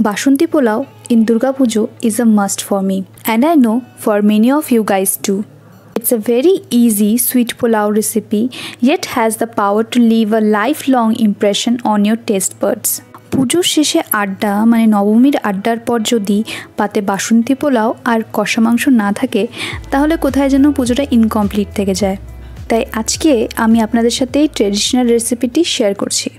Basanti Pulao in Durgapuja is a must for me, and I know for many of you guys too. It's a very easy sweet pulao recipe, yet has the power to leave a lifelong impression on your taste buds. পুজোর শেষে আড্ডা মানে নবমীর আড্ডার পর যদি পাতে বাসন্তী পোলাও আর কষা মাংস না থাকে তাহলে কোথায় যেন পুজোটা ইনকমপ্লিট থেকে যায়। তাই আজকে আমি আপনাদের সাথে এই ট্র্যাডিশনাল রেসিপিটি শেয়ার করছি।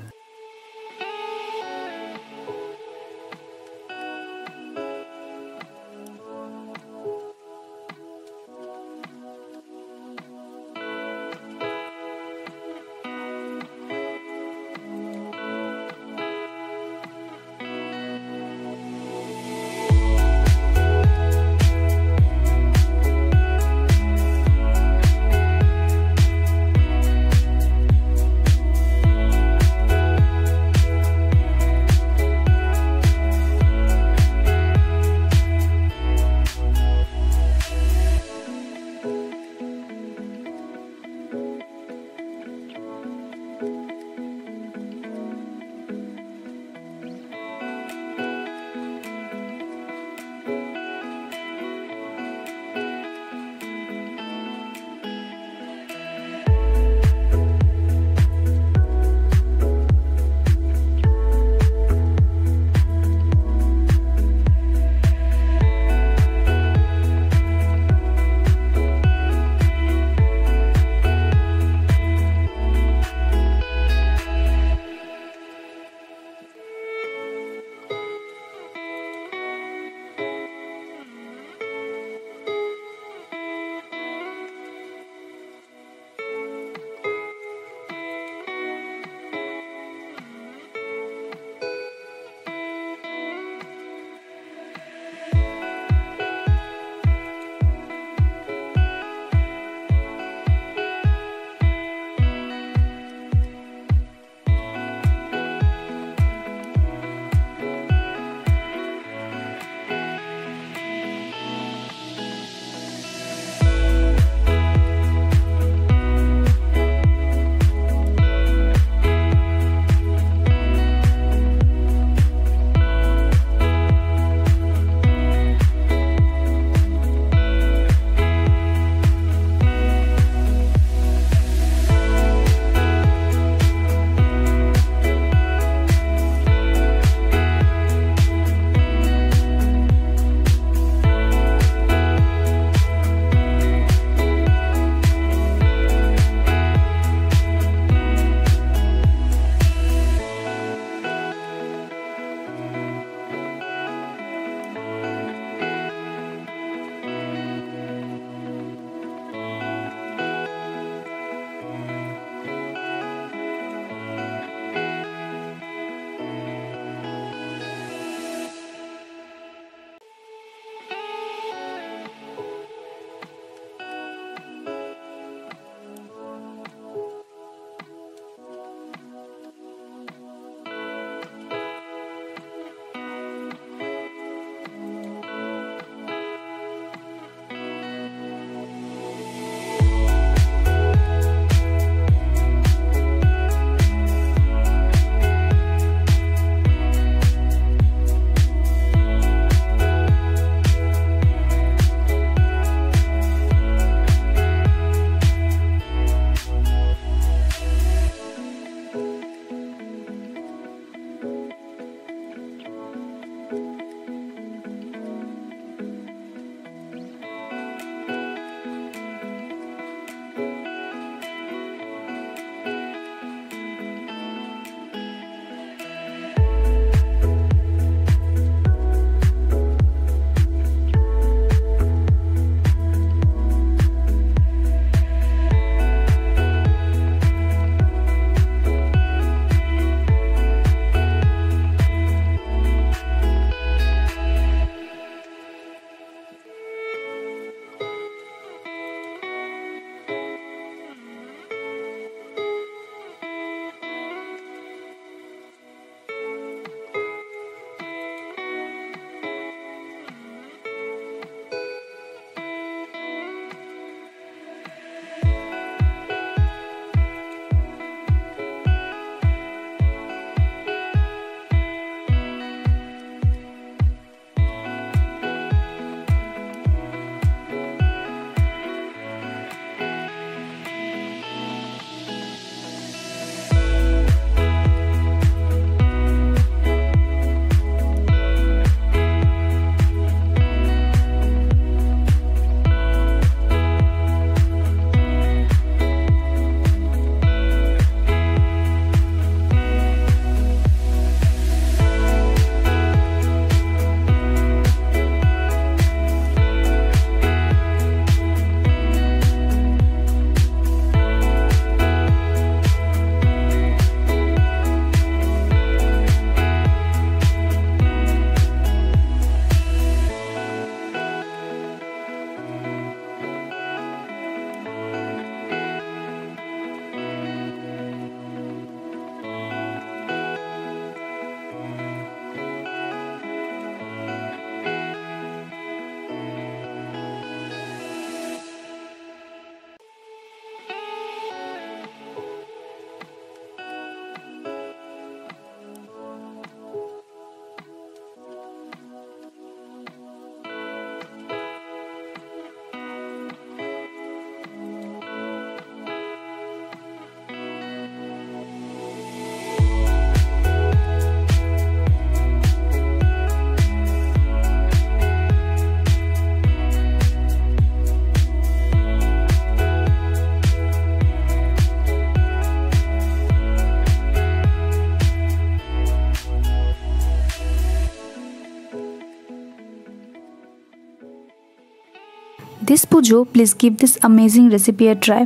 this Pujo, please give this amazing recipe a try.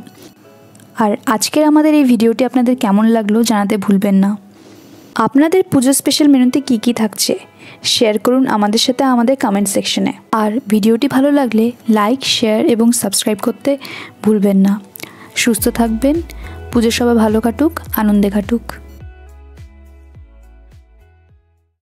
আর আজকের আমাদের এই ভিডিওটি আপনাদের কেমন লাগলো জানাতে ভুলবেন না। আপনাদের পুজো স্পেশাল মেনুতে কি কি থাকছে শেয়ার করুন আমাদের সাথে আমাদের কমেন্ট সেকশনে। আর ভিডিওটি ভালো লাগলে লাইক, শেয়ার এবং সাবস্ক্রাইব করতে ভুলবেন না। সুস্থ থাকবেন, পুজো সবাই ভালো কাটুক, আনন্দে কাটুক।